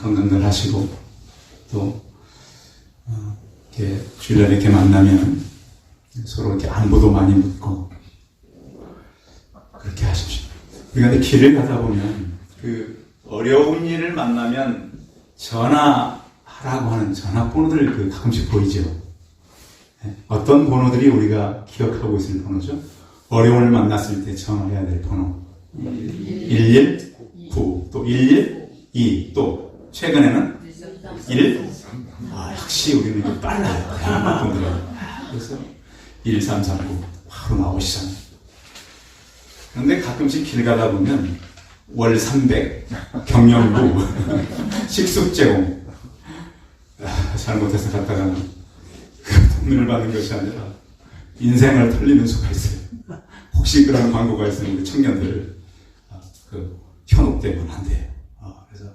건강들 하시고 또 이렇게 주일날 이렇게 만나면 서로 이렇게 안부도 많이 묻고 그렇게 하십시오. 우리가 근데 길을 가다 보면 그 어려운 일을 만나면 전화하라고 하는 전화번호들 가끔씩 보이죠. 어떤 번호들이 우리가 기억하고 있을 번호죠? 어려움을 만났을 때 전화해야 될 번호 119, 또 112, 또 최근에는 1. 역시 우리는 이거 빨라요. 대한민국 분들은. 그래서 1339 바로 나오시잖아요. 그런데 가끔씩 길 가다 보면 월 300, 경영부, 식습 제공. 잘못해서 갔다가 돈을 받는 것이 아니라 인생을 털리는 수가 있어요. 혹시 그런 광고가 있으면 우리 청년들 현혹되면 안 돼요. 그래서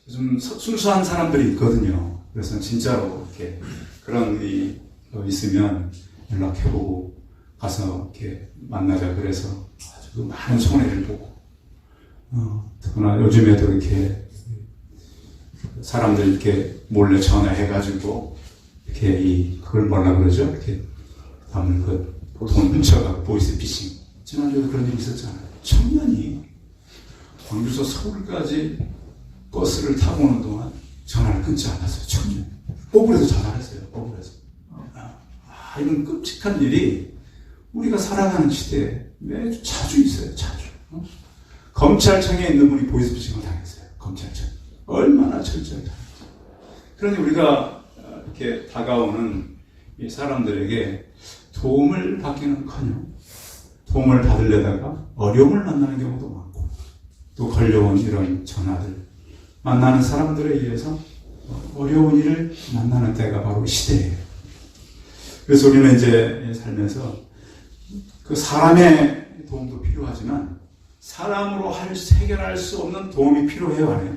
요즘 순수한 사람들이 있거든요. 그래서 진짜로 이렇게 그런 일이 있으면 연락해보고 가서 이렇게 만나자 그래서 아주 많은 손해를 보고 특히나 요즘에도 이렇게 사람들 이렇게 몰래 전화해가지고 이렇게 그걸 뭐라 그러죠? 이렇게 담을 돈 훔쳐가고 보이스피싱. 지난주에도 그런 일이 있었잖아요. 청년이 광주에서 서울까지 버스를 타고 오는 동안 전화를 끊지 않았어요. 청년. 억울해서 전화를 했어요. 억울해서. 이런 끔찍한 일이 우리가 살아가는 시대에 매주 자주 있어요. 자주. 검찰청에 있는 분이 보이스피싱을 당했어요. 검찰청. 얼마나 철저히 당했어요. 그러니 우리가 이렇게 다가오는 이 사람들에게 도움을 받기는커녕 도움을 받으려다가 어려움을 만나는 경우도 많고 또 걸려온 이런 전화들 만나는 사람들에 의해서 어려운 일을 만나는 때가 바로 시대예요. 그래서 우리는 이제 살면서 그 사람의 도움도 필요하지만 사람으로 해결할 수 없는 도움이 필요해요, 안 해요?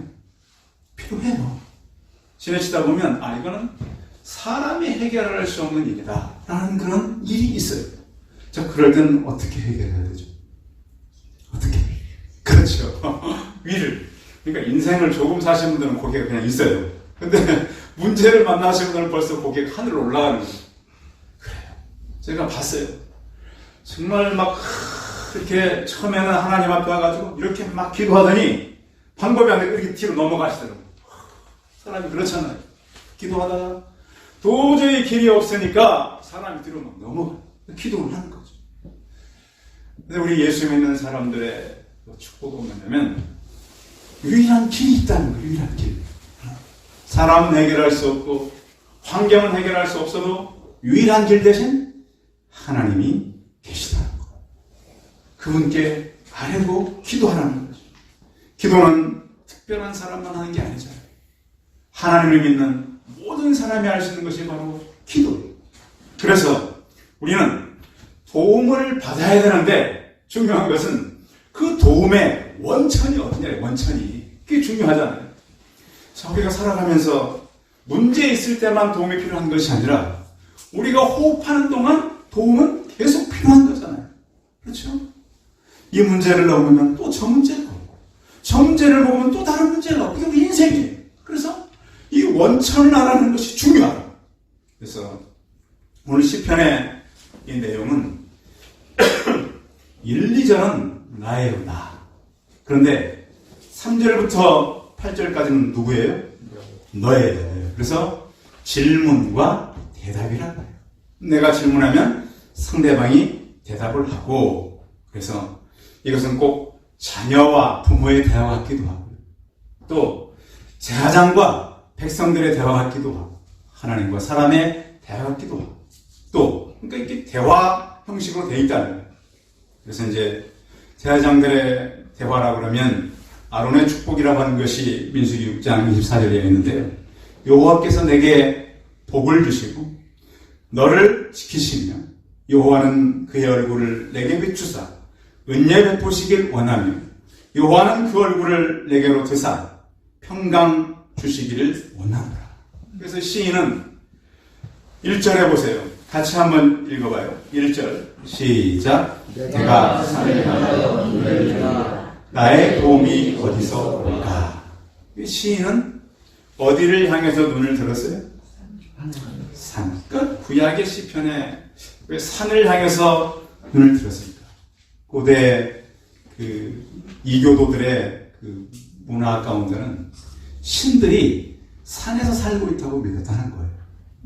필요해요. 지내시다 보면 이거는 사람이 해결할 수 없는 일이다 라는 그런 일이 있어요. 자, 그럴 때는 어떻게 해결해야 되죠? 어떻게? 그렇죠. 위를. 그러니까 인생을 조금 사신 분들은 고개가 그냥 있어요. 근데 문제를 만나신 분들은 벌써 고개가 하늘로 올라가는 거예요. 그래요. 제가 봤어요. 정말 막 이렇게 처음에는 하나님 앞에 와가지고 이렇게 막 기도하더니 방법이 안 되고 이렇게 뒤로 넘어가시더라고요. 사람이 그렇잖아요. 기도하다가 도저히 길이 없으니까 사람이 뒤로 막 넘어가요. 기도를 하는 거죠. 근데 우리 예수 믿는 사람들의 축복은 뭐냐면 유일한 길이 있다는 거예요. 유일한 길. 사람은 해결할 수 없고 환경은 해결할 수 없어도 유일한 길 대신 하나님이 계시다는 거. 그분께 아뢰고 기도하라는 거죠. 기도는 특별한 사람만 하는 게 아니잖아요. 하나님을 믿는 모든 사람이 할 수 있는 것이 바로 기도예요. 그래서 우리는 도움을 받아야 되는데 중요한 것은 그 도움의 원천이 어디냐, 원천이. 그게 중요하잖아요. 자, 우리가 살아가면서 문제 있을 때만 도움이 필요한 것이 아니라 우리가 호흡하는 동안 도움은 계속 필요한 거잖아요. 그렇죠? 이 문제를 넘으면 또 저 문제를 넘고 저 문제를 보면 또 다른 문제를 넘고 이게 우리 인생이에요. 그래서 이 원천을 알아내는 것이 중요하다. 그래서 오늘 시편의 이 내용은 1, 2절은 나예요, 나. 그런데 3절부터 8절까지는 누구예요? 너예요. 그래서 질문과 대답이라고 해요. 내가 질문하면 상대방이 대답을 하고, 그래서 이것은 꼭 자녀와 부모의 대화 같기도 하고, 또 제사장과 백성들의 대화 같기도 하고, 하나님과 사람의 대화 같기도 하고, 또 그러니까 이렇게 대화 형식으로 돼 있다는 거예요. 그래서 이제 제사장들의 대화라 그러면 아론의 축복이라고 하는 것이 민수기 6장 24절에 있는데요. 여호와께서 내게 복을 주시고 너를 지키시며 여호와는 그의 얼굴을 내게 비추사 은혜 베푸시길 원하며 여호와는 그 얼굴을 내게로 드사 평강 주시기를 원하노라. 그래서 시인은 1절에 보세요. 같이 한번 읽어봐요. 1절 시작. 내가 산에 가서 눈을 들라 나의 도움이 어디서 올까? 시인은 어디를 향해서 눈을 들었어요? 산. 그러니까 구약의 시편에 왜 산을 향해서 눈을 들었습니까? 고대 그 이교도들의 그 문화 가운데는 신들이 산에서 살고 있다고 믿었다는 거예요.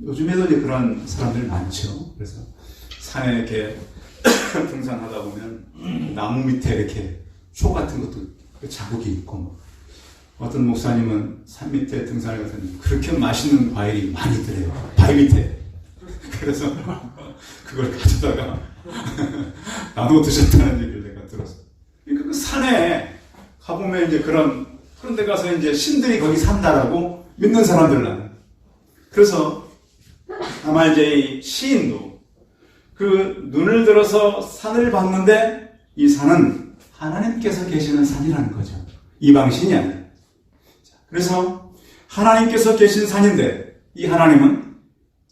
요즘에도 이제 그런 사람들 많죠. 그래서 산에 이렇게 등산하다 보면 나무 밑에 이렇게 초 같은 것도 자국이 있고, 어떤 목사님은 산 밑에 등산을 갔더니 그렇게 맛있는 과일이 많이 있더래요. 바위 밑에. 그래서 그걸 가져다가 나눠 드셨다는 얘기를 내가 들었어요. 그러니까 그 산에 가보면 이제 그런 데 가서 이제 신들이 거기 산다라고 믿는 사람들은. 그래서 아마 이제 이 시인도 그 눈을 들어서 산을 봤는데 이 산은 하나님께서 계시는 산이라는 거죠. 이방신이 아니에요. 그래서 하나님께서 계신 산인데 이 하나님은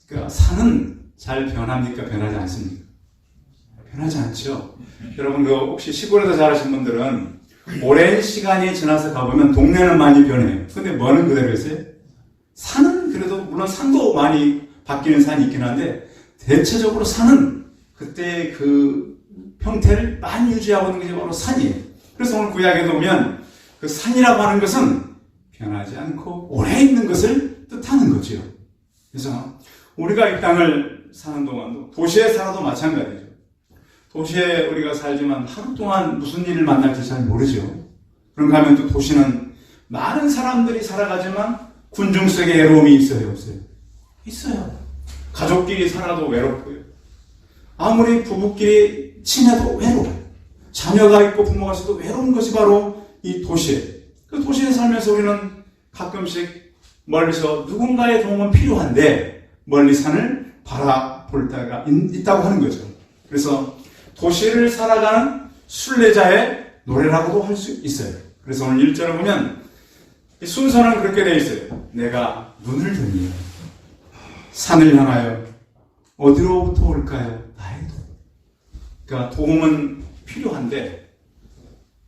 그 산은 잘 변합니까? 변하지 않습니까? 변하지 않죠. 여러분 그 혹시 시골에서 자라신 분들은 오랜 시간이 지나서 가보면 동네는 많이 변해요. 근데 뭐는 그대로 있어요? 산은 그래도 물론 산도 많이 바뀌는 산이 있긴 한데 대체적으로 산은 그때 그 형태를 많이 유지하고 있는 게 바로 산이에요. 그래서 오늘 구약에 보면 그 산이라고 하는 것은 변하지 않고 오래 있는 것을 뜻하는 거죠. 그래서 우리가 이 땅을 사는 동안도 도시에 살아도 마찬가지죠. 도시에 우리가 살지만 하루 동안 무슨 일을 만날지 잘 모르죠. 그런가 하면 또 도시는 많은 사람들이 살아가지만 군중 속에 외로움이 있어요, 없어요? 있어요. 가족끼리 살아도 외롭고요. 아무리 부부끼리 친해도 외로워요. 자녀가 있고 부모가 있어도 외로운 것이 바로 이 도시예요. 그 도시에 살면서 우리는 가끔씩 멀리서 누군가의 도움은 필요한데 멀리 산을 바라볼 때가 있다고 하는 거죠. 그래서 도시를 살아가는 순례자의 노래라고도 할 수 있어요. 그래서 오늘 1절을 보면 이 순서는 그렇게 되어 있어요. 내가 눈을 드니 산을 향하여 어디로부터 올까요? 나의 도움. 그러니까 도움은 필요한데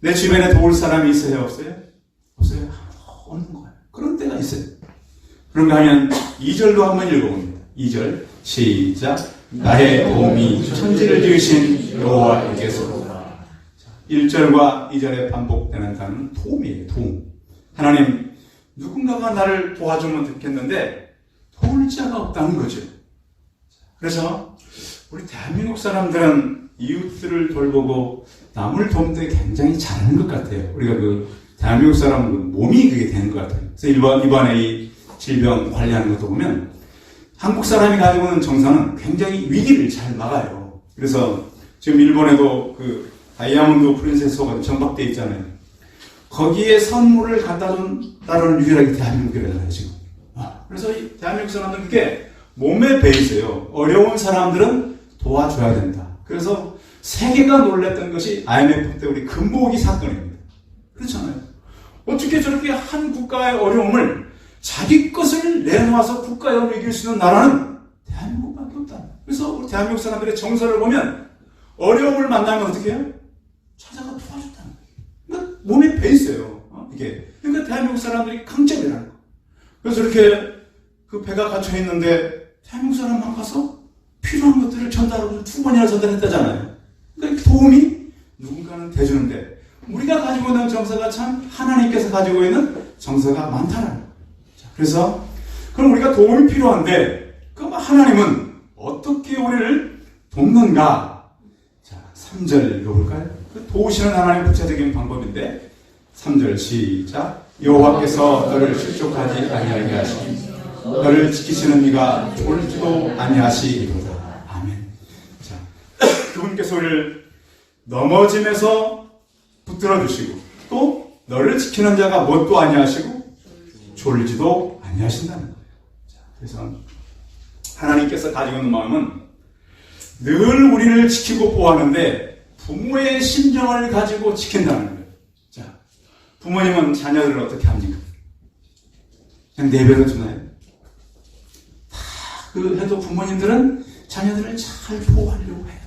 내 주변에 도울 사람이 있어요? 없어요? 없어요. 없는 거예요. 그런 때가 있어요. 그런가 하면 2절도 한번 읽어봅니다. 2절 시작. 나의 도움이 천지를 지으신 여호와께서로다. 1절과 2절에 반복되는 단어는 도움이에요. 도움. 하나님 누군가가 나를 도와주면 좋겠는데 도울 자가 없다는 거죠. 그래서 우리 대한민국 사람들은 이웃들을 돌보고 남을 돕는 데 굉장히 잘하는 것 같아요. 우리가 그 대한민국 사람은 그 몸이 그게 되는 것 같아요. 그래서 이번에 이 질병 관리하는 것도 보면 한국 사람이 가지고 있는 정서는 굉장히 위기를 잘 막아요. 그래서 지금 일본에도 그 다이아몬드 프린세스호가 정박되어 있잖아요. 거기에 선물을 갖다 준 나라는 유일하게 대한민국이라잖아요, 지금. 그래서 이 대한민국 사람들은 그게 몸에 배 있어요. 어려운 사람들은 도와줘야 된다. 그래서 세계가 놀랐던 것이 IMF 때 우리 금보기 사건입니다. 그렇잖아요. 어떻게 저렇게 한 국가의 어려움을 자기 것을 내놓아서 국가의 어려움을 이길 수 있는 나라는 대한민국밖에 없다. 그래서 우리 대한민국 사람들의 정서를 보면 어려움을 만나면 어떻게 해요? 찾아가 도와준다는 거예요. 그러니까 몸에 배 있어요. 이게. 그러니까 대한민국 사람들이 강점이라는 거예요. 그래서 이렇게 그 배가 갇혀 있는데 대한민국 사람만 가서 필요한 것들을 전달하고 2번이나 전달했다잖아요. 그러니까 도움이 누군가는 대주는데 우리가 가지고 있는 정서가 참 하나님께서 가지고 있는 정서가 많다는 거예요. 그래서 그럼 우리가 도움이 필요한데 그럼 하나님은 어떻게 우리를 돕는가? 자, 3절 읽어볼까요? 그 도우시는 하나님 구체적인 방법인데 3절 시작. 여호와께서 너를 실족하지 아니하게 하시니 너를 지키시는 이가 졸지도 아니하시리로다. 아멘. 자, 그분께서 우리를 넘어짐에서 붙들어 주시고 또 너를 지키는 자가 뭣도 아니하시고 졸지도 아니하신다는 거예요. 자, 그래서 하나님께서 가지고 있는 마음은 늘 우리를 지키고 보호하는데 부모의 심정을 가지고 지킨다는 거예요. 자, 부모님은 자녀들을 어떻게 합니까? 그냥 내버려 두나요? 그 해도 부모님들은 자녀들을 잘 보호하려고 해요.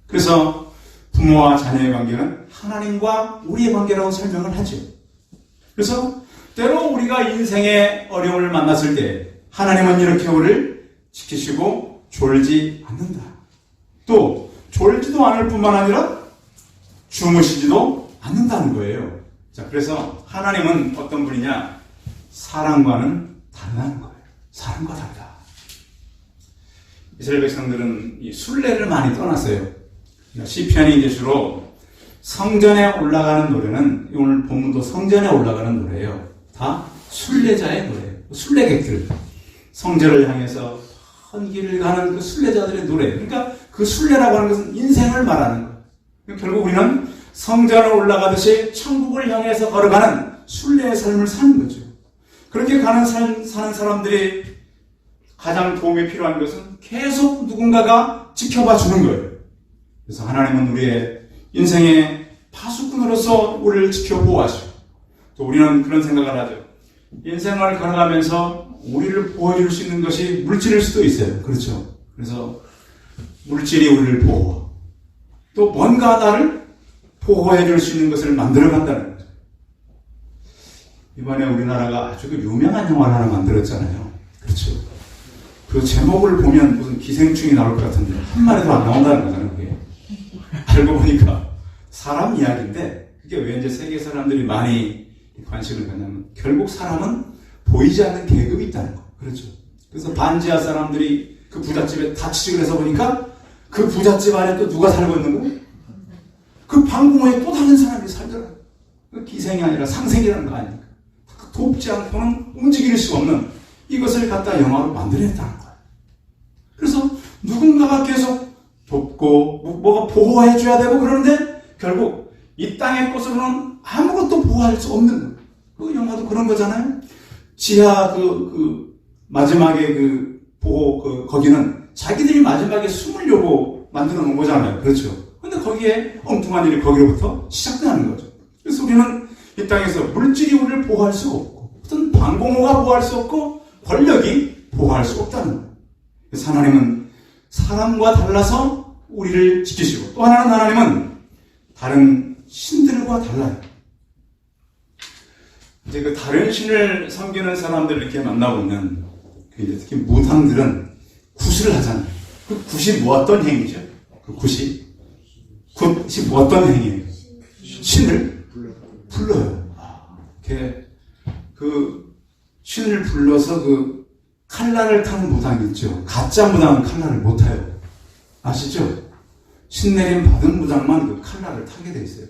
그래서 부모와 자녀의 관계는 하나님과 우리의 관계라고 설명을 하죠. 그래서 때로 우리가 인생의 어려움을 만났을 때 하나님은 이렇게 우리를 지키시고 졸지 않는다. 또 졸지도 않을 뿐만 아니라 주무시지도 않는다는 거예요. 자, 그래서 하나님은 어떤 분이냐? 사람과는 다르다는 거예요. 사람과 다르다. 이스라엘 백성들은 이 순례를 많이 떠났어요. 시편이 이제 주로 성전에 올라가는 노래는, 오늘 본문도 성전에 올라가는 노래예요. 다 순례자의 노래예요. 순례객들. 성전을 향해서 한 길을 가는 그 순례자들의 노래. 그러니까 그 순례라고 하는 것은 인생을 말하는 거예요. 결국 우리는 성전에 올라가듯이 천국을 향해서 걸어가는 순례의 삶을 사는 거죠. 그렇게 사는 사람들이 가장 도움이 필요한 것은 계속 누군가가 지켜봐 주는 거예요. 그래서 하나님은 우리의 인생의 파수꾼으로서 우리를 지켜 보호하시고, 또 우리는 그런 생각을 하죠. 인생을 걸어가면서 우리를 보호해줄 수 있는 것이 물질일 수도 있어요. 그렇죠. 그래서 물질이 우리를 보호, 또 뭔가 나를 보호해줄 수 있는 것을 만들어간다는 거죠. 이번에 우리나라가 아주 유명한 영화를 하나 만들었잖아요. 그렇죠. 그 제목을 보면 무슨 기생충이 나올 것 같은데 한 마리도 안 나온다는 거잖아요. 그게. 알고 보니까 사람 이야기인데, 그게 왜 이제 세계 사람들이 많이 관심을 갖냐면, 결국 사람은 보이지 않는 계급이 있다는 거. 그렇죠. 그래서 반지하 사람들이 그 부잣집에 다 취직을 해서 보니까 그 부잣집 안에 또 누가 살고 있는 거예요? 그 방공호에 또 다른 사람이 살더라고요. 그 기생이 아니라 상생이라는 거 아닙니까? 돕지 않고는 움직일 수 없는 이것을 갖다 영화로 만들어냈다는 거예요. 그래서 누군가가 계속 돕고 뭐가 보호해줘야 되고 그러는데 결국 이 땅의 것으로는 아무것도 보호할 수 없는 거예요. 그 영화도 그런 거잖아요. 지하 마지막에 거기는 자기들이 마지막에 숨으려고 만들어 놓은 거잖아요. 그렇죠. 근데 거기에 엉뚱한 일이 거기로부터 시작되는 거죠. 그래서 우리는 이 땅에서 물질이 우리를 보호할 수 없고, 어떤 방공호가 보호할 수 없고, 권력이 보호할 수 없다는 거예요. 그래서 하나님은 사람과 달라서 우리를 지키시고, 또 하나님은 다른 신들과 달라요. 이제 그 다른 신을 섬기는 사람들을 이렇게 만나보면, 특히 무당들은 굿을 하잖아요. 그 굿이 어떤 행위죠? 그 굿이 어떤 행위예요? 신을 불러요. 이렇게 신을 불러서 칼날을 타는 무당이 있죠. 가짜 무당은 칼날을 못 타요. 아시죠? 신내림 받은 무당만 그 칼날을 타게 돼 있어요.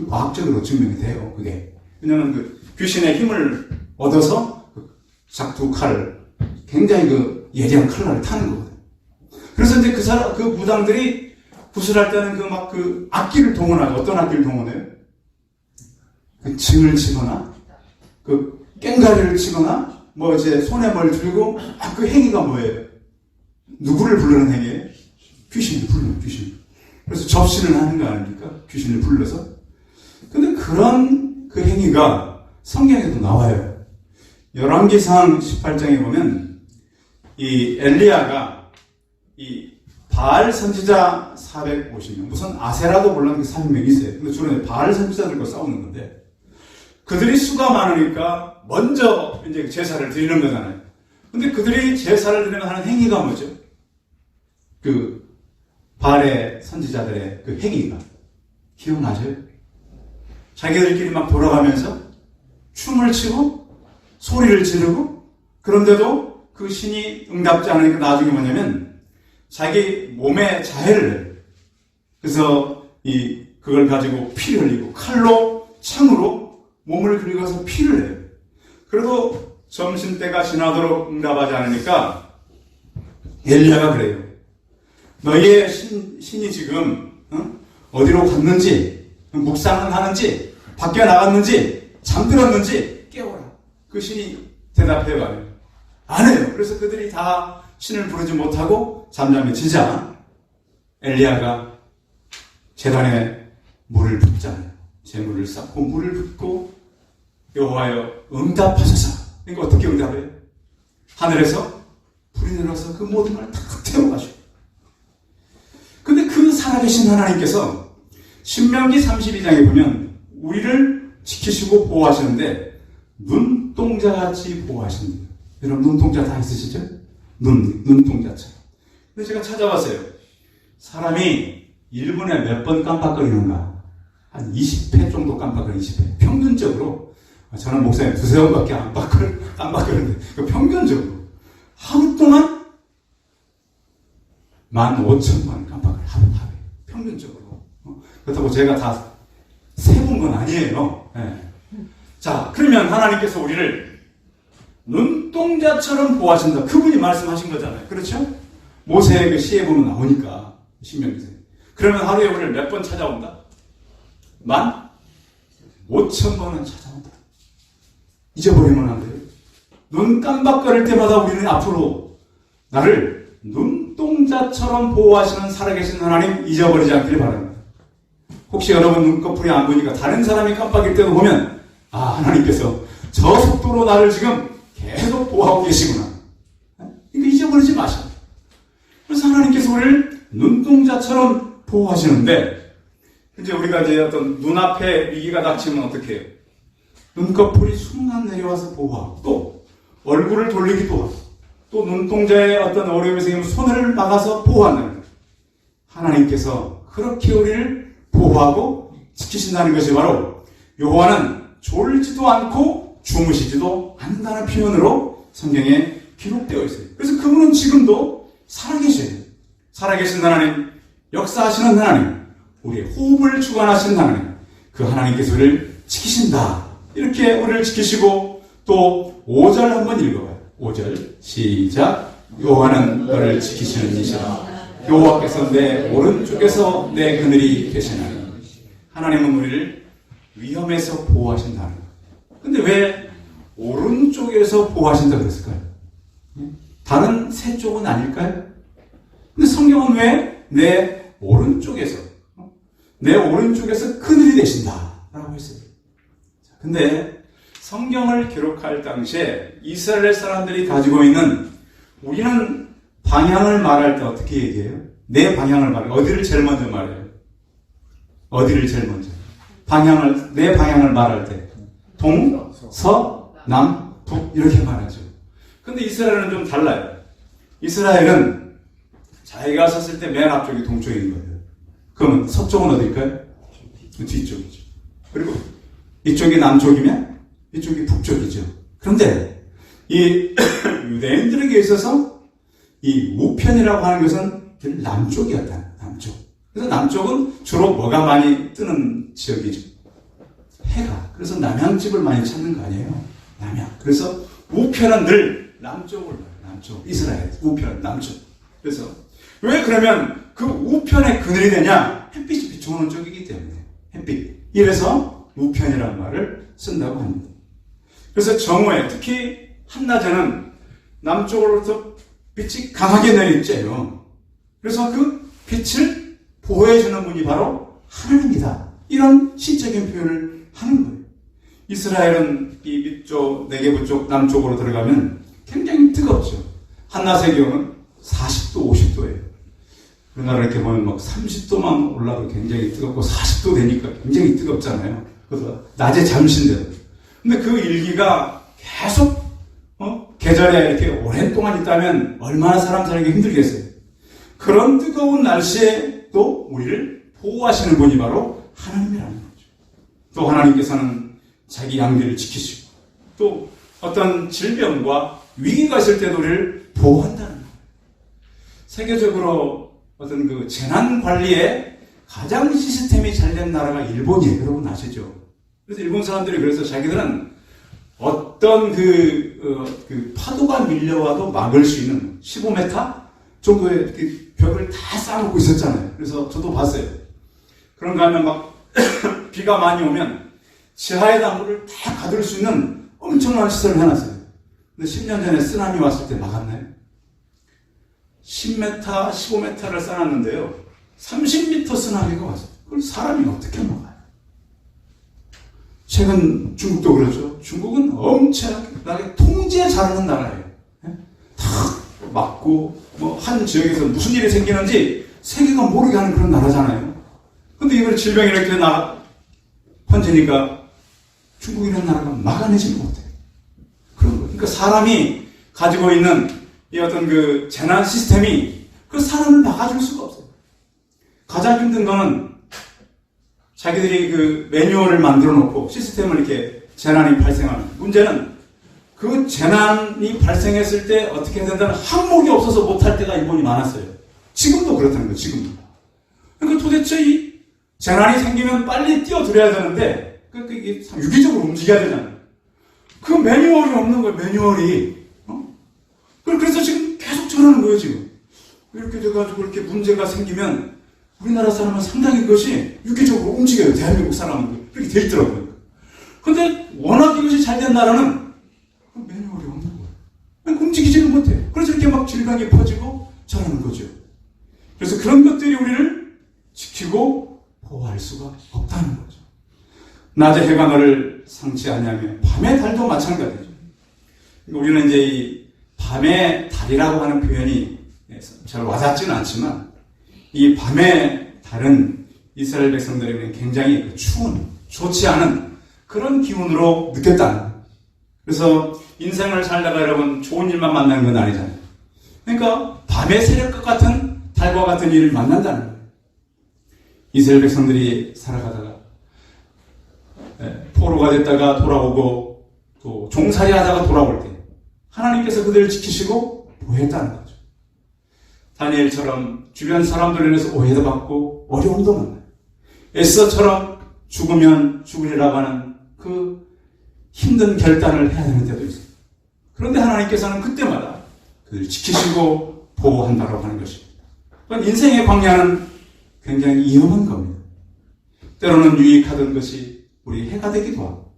과학적으로 증명이 돼요. 그게. 왜냐하면 귀신의 힘을 얻어서 작두 칼을, 굉장히 예리한 칼날을 타는 거거든요. 그래서 이제 그 무당들이 구슬할 때는 악기를 동원하고, 어떤 악기를 동원해요? 징을 치거나, 깽가리를 치거나, 이제 손에 뭘 들고, 그 행위가 뭐예요? 누구를 부르는 행위예요? 귀신을 부르는, 귀신. 그래서 접신을 하는 거 아닙니까? 귀신을 불러서. 근데 그런 그 행위가 성경에도 나와요. 열왕기상 18장에 보면, 이 엘리야가 이 바알 선지자 450명, 무슨 아세라도 몰라도 400명이 있어요. 근데 주로 바알 선지자들과 싸우는 건데, 그들이 수가 많으니까 먼저 이제 제사를 드리는 거잖아요. 근데 그들이 제사를 드리면 하는 행위가 뭐죠? 바알의 선지자들의 그 행위가. 기억나세요? 자기들끼리 막 돌아가면서 춤을 추고 소리를 지르고, 그런데도 그 신이 응답지 않으니까 나중에 뭐냐면 자기 몸에 자해를 해요. 그래서 그걸 가지고 피를 흘리고 칼로, 창으로 몸을 긁어서 피를 내요. 그래도 점심때가 지나도록 응답하지 않으니까 엘리야가 그래요. 너희의 신이 지금 어디로 갔는지, 묵상은 하는지, 밖에 나갔는지, 잠들었는지 깨워라. 그 신이 대답해봐요. 안 해요. 그래서 그들이 다 신을 부르지 못하고 잠잠해지자 엘리야가 제단에 물을 붓잖아요. 재물을 쌓고 물을 붓고, 여호와여 응답하소서. 그러니까 어떻게 응답해요? 하늘에서 불이 내려서 그 모든 걸 다 태워가지고. 근데 그 살아계신 하나님께서 신명기 32장에 보면 우리를 지키시고 보호하시는데, 눈동자같이 보호하십니다. 여러분 눈동자 다 있으시죠? 눈동자처럼. 근데 제가 찾아봤어요. 사람이 1분에 몇 번 깜빡거리는가? 한 20회 정도 깜빡거리는 20회. 평균적으로. 저는 목사님 두세 번밖에 안 깜빡거리는데, 평균적으로. 하루 동안 15,000번 깜빡을 하루에. 평균적으로. 그렇다고 제가 다 세본 건 아니에요. 네. 자, 그러면 하나님께서 우리를 눈동자처럼 보호하신다. 그분이 말씀하신 거잖아요. 그렇죠? 모세의 그 시에 보면 나오니까. 신명기서에. 그러면 하루에 우리를 몇 번 찾아온다? 15,000번은 찾아온다. 잊어버리면 안 돼요. 눈 깜박거릴 때마다 우리는 앞으로 나를 눈동자처럼 보호하시는 살아계신 하나님 잊어버리지 않기를 바랍니다. 혹시 여러분 눈꺼풀이 안 보니까 다른 사람이 깜빡일 때도 보면 하나님께서 저 속도로 나를 지금 계속 보호하고 계시구나. 이거 잊어버리지 마셔. 그래서 하나님께서 우리를 눈동자처럼 보호하시는데 이제 우리가 이제 어떤 눈앞에 위기가 닥치면 어떻게 해요? 눈꺼풀이 순간 내려와서 보호하고 또 얼굴을 돌리기도 하고 또 눈동자에 어떤 어려움이 생기면 손을 막아서 보호한다는 거예요. 하나님께서 그렇게 우리를 보호하고 지키신다는 것이 바로 여호와는 졸지도 않고 주무시지도 않는다는 표현으로 성경에 기록되어 있어요. 그래서 그분은 지금도 살아계셔요. 살아계신 하나님, 역사하시는 하나님, 우리의 호흡을 주관하시는 하나님, 그 하나님께서 우리를 지키신다. 이렇게 우리를 지키시고 또 5절 한번 읽어봐요. 5절 시작. 여호와는 너를 지키시는 이시라. 여호와께서 내 오른쪽에서 내 그늘이 되시나니. 하나님은 우리를 위험에서 보호하신다는 거예요. 근데 왜 오른쪽에서 보호하신다 그랬을까요? 다른 세 쪽은 아닐까요? 근데 성경은 왜 내 오른쪽에서 그늘이 되신다라고 했어요. 근데 성경을 기록할 당시에 이스라엘 사람들이 가지고 있는 우리는 방향을 말할 때 어떻게 얘기해요? 내 방향을 말해요. 어디를 제일 먼저 말해요? 어디를 제일 먼저? 내 방향을 말할 때 동, 서, 남, 북 이렇게 말하죠. 근데 이스라엘은 좀 달라요. 이스라엘은 자기가 섰을 때 맨 앞쪽이 동쪽인 거예요. 그러면 서쪽은 어딜까요? 뒤쪽이죠. 그리고 이쪽이 남쪽이면 이쪽이 북쪽이죠. 그런데 이 유대인들에게 있어서 이 우편이라고 하는 것은 남쪽이었다. 남쪽. 그래서 남쪽은 주로 뭐가 많이 뜨는 지역이죠? 해가. 그래서 남양집을 많이 찾는 거 아니에요? 남양. 그래서 우편은 늘 남쪽을 봐요. 남쪽. 이스라엘. 우편, 남쪽. 그래서 왜 그러면 그 우편에 그늘이 되냐? 햇빛이 비춰오는 쪽이기 때문에. 햇빛. 이래서 우편이라는 말을 쓴다고 합니다. 그래서 정오에 특히 한낮에는 남쪽으로부터 빛이 강하게 내리쬐요. 그래서 그 빛을 보호해주는 분이 바로 하나님이다. 이런 시적인 표현을 하는 거예요. 이스라엘은 이 밑쪽, 네게부 쪽 남쪽으로 들어가면 굉장히 뜨겁죠. 한낮의 기온은 40도, 50도예요. 우리나라 이렇게 보면 막 30도만 올라도 굉장히 뜨겁고 40도 되니까 굉장히 뜨겁잖아요. 그래서 낮에 잠신대요. 근데 그 일기가 계속 계절에 이렇게 오랜 동안 있다면 얼마나 사람 살기 힘들겠어요. 그런 뜨거운 날씨에 또 우리를 보호하시는 분이 바로 하나님이라는 거죠. 또 하나님께서는 자기 양들을 지키시고 또 어떤 질병과 위기가 있을 때도 우리를 보호한다는 거예요. 세계적으로 어떤 그 재난 관리에 가장 시스템이 잘 된 나라가 일본이에요. 여러분 아시죠? 그래서 일본 사람들이 그래서 자기들은 어떤 그 파도가 밀려와도 막을 수 있는 15m 정도의 벽을 다 쌓아놓고 있었잖아요. 그래서 저도 봤어요. 그런가 하면 막 비가 많이 오면 지하에다 물을 다 가둘 수 있는 엄청난 시설을 해놨어요. 근데 10년 전에 쓰나미 왔을 때 막았나요? 10m, 15m를 쌓았는데요. 30m 쓰나미가 왔어요. 그걸 사람이 어떻게 막아요? 최근 중국도 그렇죠. 중국은 엄청나게 통제 잘하는 나라예요. 다 막고 한 지역에서 무슨 일이 생기는지 세계가 모르게 하는 그런 나라잖아요. 근데 이걸 질병이 이렇게 퍼지니까 중국이라는 나라가 막아내지 못해요. 그러니까 사람이 가지고 있는 이 어떤 그 재난 시스템이 그 사람을 막아줄 수가 없어요. 가장 힘든 거는 자기들이 그 매뉴얼을 만들어 놓고 시스템을 이렇게 재난이 발생하는 문제는 그 재난이 발생했을 때 어떻게 해야 된다는 항목이 없어서 못할 때가 이번이 많았어요. 지금도 그렇다는 거예요. 지금도. 그러니까 도대체 이 재난이 생기면 빨리 뛰어들어야 되는데 이게 유기적으로 움직여야 되잖아요. 그 매뉴얼이 없는 거예요. 매뉴얼이. 그래서 지금 계속 저러는 거예요. 지금. 이렇게 돼가지고 이렇게 문제가 생기면 우리나라 사람은 상당히 그것이 유기적으로 움직여요. 대한민국 사람은 그렇게 돼 있더라고요. 근데 워낙 이것이 잘 된 나라는 매뉴얼이 없는 거예요. 움직이지는 못해요. 그래서 이렇게 막 질병이 퍼지고 저러는 거죠. 그래서 그런 것들이 우리를 지키고 보호할 수가 없다는 거죠. 낮에 해가 너를 상치 아니하며 밤의 달도 마찬가지죠. 우리는 이제 이 밤의 달이라고 하는 표현이 잘 와닿지는 않지만 이 밤의 달은 이스라엘 백성들에게는 굉장히 추운, 좋지 않은 그런 기운으로 느꼈다는 거예요. 그래서 인생을 살다가 여러분 좋은 일만 만나는 건 아니잖아요. 그러니까 밤의 새벽과 같은 달과 같은 일을 만난다는 거예요. 이스라엘 백성들이 살아가다가 포로가 됐다가 돌아오고 또 종살이 하다가 돌아올 때 하나님께서 그들을 지키시고 보호했다는 거죠. 다니엘처럼 주변 사람들에 의해서 오해도 받고 어려움도 만나요. 에스더처럼 죽으면 죽으리라고 하는 그 힘든 결단을 해야 되는 때도 있어요. 그런데 하나님께서는 그때마다 그들을 지키시고 보호한다고 하는 것입니다. 그러니까 인생의 광야는 굉장히 위험한 겁니다. 때로는 유익하던 것이 우리 해가 되기도 하고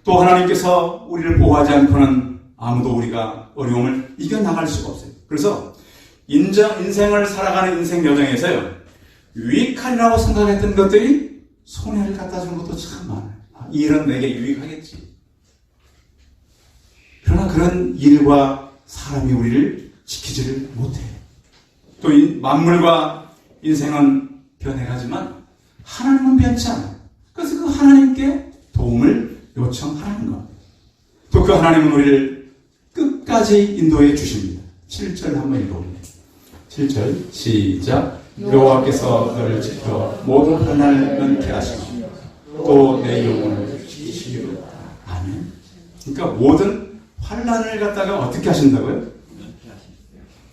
또 하나님께서 우리를 보호하지 않고는 아무도 우리가 어려움을 이겨나갈 수가 없어요. 그래서 인생을 살아가는 인생 여정에서요, 유익하리라고 생각했던 것들이 손해를 갖다 주는 것도 참 많아요. 이 일은 내게 유익하겠지. 그러나 그런 일과 사람이 우리를 지키지를 못해요. 또 만물과 인생은 변해가지만 하나님은 변치 않아요. 그래서 그 하나님께 도움을 요청하는 것. 또 그 하나님은 우리를 끝까지 인도해 주십니다. 7절 한번 읽어볼게요. 7절 시작. 여호와께서 너를 지켜 모든 환난을 면케 하시고 또 내 영혼을 지키시리로다. 아멘. 그러니까 모든 환난을 갖다가 어떻게 하신다고요?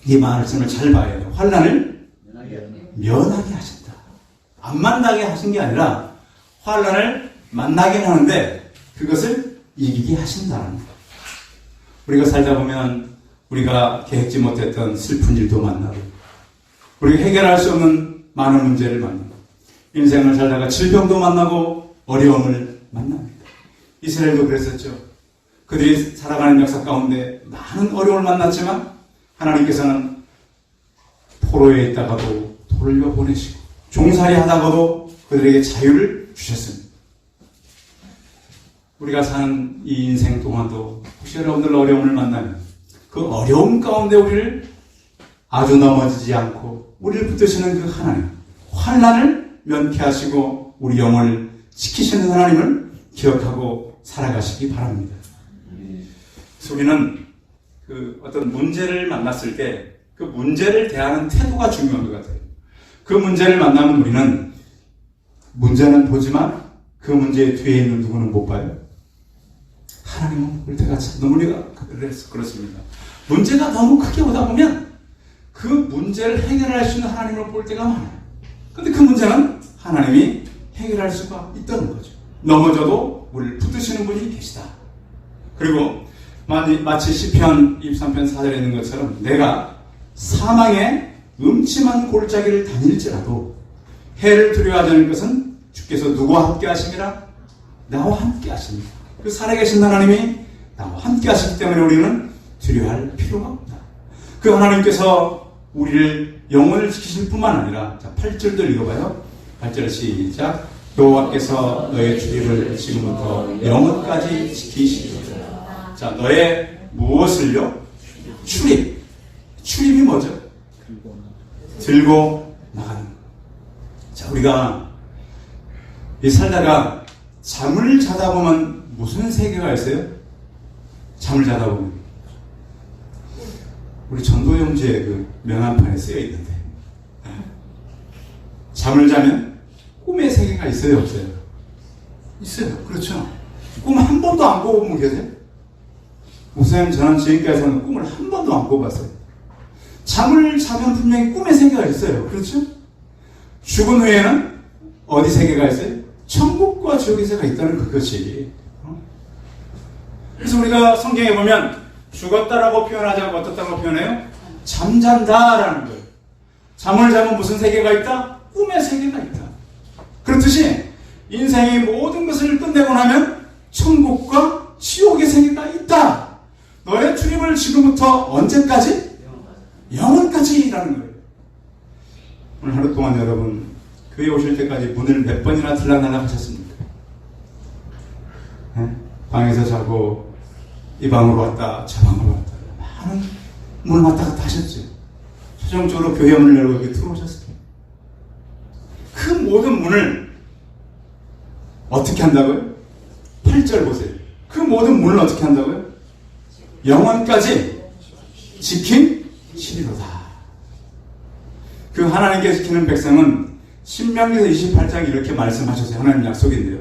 이 말씀을 잘 봐야 돼요. 환난을 면하게 하신다. 안 만나게 하신 게 아니라 환난을 만나게 하는데 그것을 이기게 하신다는 거예요. 우리가 살다 보면 우리가 계획지 못했던 슬픈 일도 만나고 우리가 해결할 수 없는 많은 문제를 만나고 인생을 살다가 질병도 만나고 어려움을 만납니다. 이스라엘도 그랬었죠. 그들이 살아가는 역사 가운데 많은 어려움을 만났지만 하나님께서는 포로에 있다가도 돌려보내시고 종살이 하다가도 그들에게 자유를 주셨습니다. 우리가 사는 이 인생 동안도 혹시 여러분들 어려움을 만나면 그 어려움 가운데 우리를 아주 넘어지지 않고 우리를 붙드시는 그 하나님, 환난을 면케하시고 우리 영혼을 지키시는 하나님을 기억하고 살아가시기 바랍니다. 그래서 우리는 그 어떤 문제를 만났을 때 그 문제를 대하는 태도가 중요한 것 같아요. 그 문제를 만나면 우리는 문제는 보지만 그 문제 뒤에 있는 누구는 못 봐요. 하나님은 볼 때가 참 우리가 그렇습니다. 문제가 너무 크게 오다 보면 그 문제를 해결할 수 있는 하나님을 볼 때가 많아요. 그런데 그 문제는 하나님이 해결할 수가 있다는 거죠. 넘어져도 우리를 붙드시는 분이 계시다. 그리고 마치 시편 23편 4절에 있는 것처럼 내가 사망의 음침한 골짜기를 다닐지라도 해를 두려워하지 않을 것은 주께서 누구와 함께 하심이라? 나와 함께 하십니다. 그 살아계신 하나님이 나와 함께 하시기 때문에 우리는 두려워할 필요가 없다. 그 하나님께서 우리를 영혼을 지키실 뿐만 아니라, 자, 8절도 읽어봐요. 8절 시작. 여호와께서 너의 출입을 지금부터 영혼까지 지키시리라. 자, 너의 무엇을요? 출입. 출입이 뭐죠? 들고 나가는 것. 자, 우리가 이 살다가 잠을 자다 보면 무슨 세계가 있어요? 잠을 자다 보면 우리 전도용지에 그 명함판에 쓰여 있는데 잠을 자면 꿈의 세계가 있어요, 없어요? 있어요. 그렇죠. 꿈 한 번도 안 꿔본 분 계세요? 목사님, 저는 지금까지는 꿈을 한 번도 안 꿔봤어요. 잠을 자면 분명히 꿈의 세계가 있어요. 그렇죠? 죽은 후에는 어디 세계가 있어요? 천국과 지옥의 세계가 있다는 그것이. 그래서 우리가 성경에 보면 죽었다라고 표현하지 않고 어떻다고 표현해요? 잠잔다라는 거예요. 잠을 자면 무슨 세계가 있다? 꿈의 세계가 있다. 그렇듯이 인생의 모든 것을 끝내고 나면 천국과 지옥의 세계가 있다. 너의 출입을 지금부터 언제까지? 영원까지라는 거예요. 오늘 하루 동안 여러분 교회 오실 때까지 문을 몇 번이나 들락날락 하셨습니까? 네? 방에서 자고 이 방으로 왔다 저 방으로 왔다 많은 문을 왔다 갔다 하셨죠. 최종적으로 교회 문을 열고 여기 들어오셨어요. 그 모든 문을 어떻게 한다고요? 8절 보세요. 그 모든 문을 어떻게 한다고요? 영원까지 지킨 신이로다. 그 하나님께 지키는 백성은 신명기서 28장 이렇게 말씀하셨어요. 하나님 약속인데요.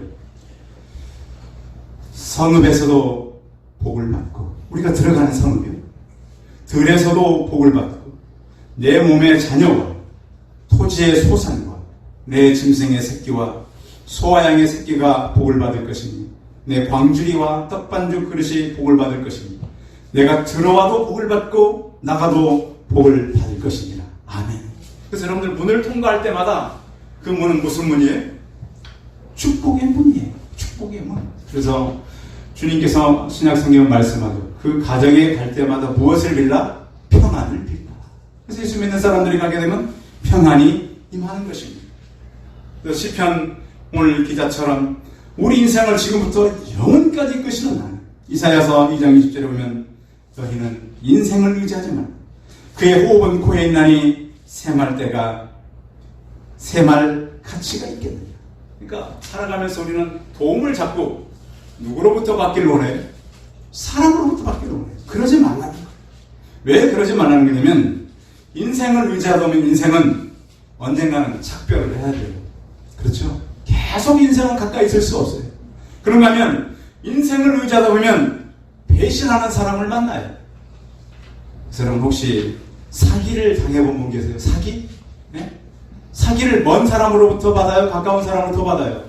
성읍에서도 복을 받고, 우리가 들어가는 성읍이요. 들에서도 복을 받고, 내 몸의 자녀와 토지의 소산과 내 짐승의 새끼와 소와 양의 새끼가 복을 받을 것이니, 내 광주리와 떡반죽 그릇이 복을 받을 것이니, 내가 들어와도 복을 받고 나가도 복을 받을 것이니라. 아멘. 그래서 여러분들 문을 통과할 때마다 그 문은 무슨 문이에요? 축복의 문이에요. 축복의 문. 그래서 주님께서 신약성경 말씀하죠. 그 가정에 갈 때마다 무엇을 빌라? 평안을 빌라. 그래서 예수 믿는 사람들이 가게 되면 평안이 임하는 것입니다. 시편 오늘 기자처럼 우리 인생을 지금부터 영원까지 이끄시는 하나님. 이사야서 2장 20절에 보면 너희는 인생을 의지하지 말고 그의 호흡은 코에 있나니 샘할 때가 샘할 가치가 있겠느냐. 그러니까 살아가면서 우리는 도움을 잡고 누구로부터 받기를 원해요? 사람으로부터 받기를 원해요. 그러지 말라는 거예요. 왜 그러지 말라는 거냐면 인생을 의지하다 보면 인생은 언젠가는 작별을 해야 돼요. 그렇죠? 계속 인생은 가까이 있을 수 없어요. 그런가 하면 인생을 의지하다 보면 배신하는 사람을 만나요. 그래서 여러분 혹시 사기를 당해본 분 계세요? 사기? 네? 사기를 먼 사람으로부터 받아요? 가까운 사람으로부터 받아요?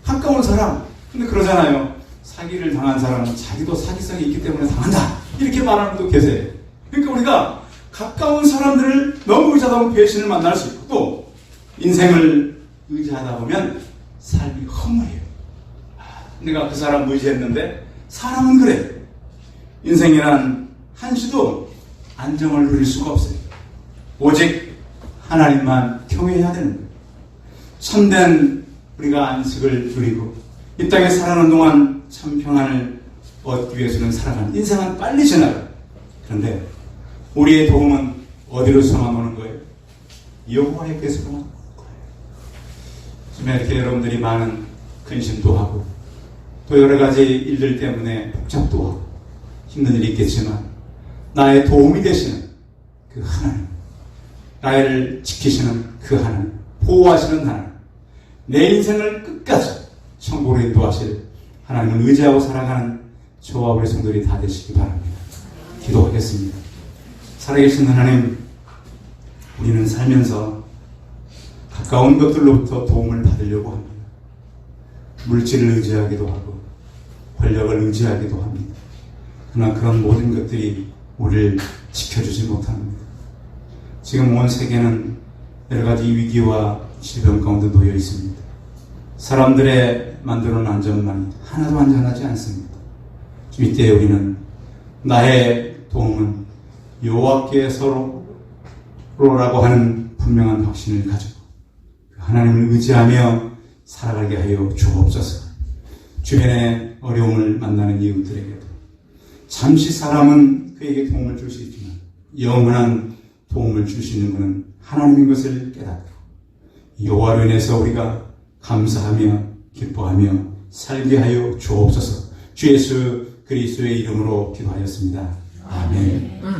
가까운 사람. 근데 그러잖아요. 사기를 당한 사람은 자기도 사기성이 있기 때문에 당한다. 이렇게 말하는 분도 계세요. 그러니까 우리가 가까운 사람들을 너무 의지하다 보면 배신을 만날 수 있고 또 인생을 의지하다 보면 삶이 허무해요. 내가 그 사람 의지했는데 사람은 그래. 인생이란 한시도 안정을 누릴 수가 없어요. 오직 하나님만 경외해야 되는 거예요. 참된 우리가 안식을 누리고 이 땅에 살아가는 동안 참 평안을 얻기 위해서는 살아가는 인생은 빨리 지나가요. 그런데 우리의 도움은 어디로서만 오는 거예요? 여호와께서만 오는 거예요. 지금 이렇게 여러분들이 많은 근심도 하고 또 여러 가지 일들 때문에 복잡도 하고 힘든 일이 있겠지만 나의 도움이 되시는 그 하나님, 나를 지키시는 그 하나님, 보호하시는 하나님, 내 인생을 끝까지 천국으로 인도하실 하나님을 의지하고 살아가는 저와 우리 성도들이 다 되시기 바랍니다. 기도하겠습니다. 살아계신 하나님, 우리는 살면서 가까운 것들로부터 도움을 받으려고 합니다. 물질을 의지하기도 하고 권력을 의지하기도 합니다. 그러나 그런 모든 것들이 우리를 지켜주지 못합니다. 지금 온 세계는 여러 가지 위기와 질병 가운데 놓여 있습니다. 사람들의 만들어놓은 안전망이 하나도 안전하지 않습니다. 이때 우리는 나의 도움은 여호와께서로라고 하는 분명한 확신을 가지고 하나님을 의지하며 살아가게 하여 주옵소서. 주변에 어려움을 만나는 이웃들에게도 잠시 사람은 그에게 도움을 줄 수 있지만 영원한 도움을 줄 수 있는 것은 하나님인 것을 깨닫고 여호와로 인해서 우리가 감사하며 기뻐하며 살게 하여 주옵소서. 주 예수 그리스도의 이름으로 기도하였습니다. 아멘.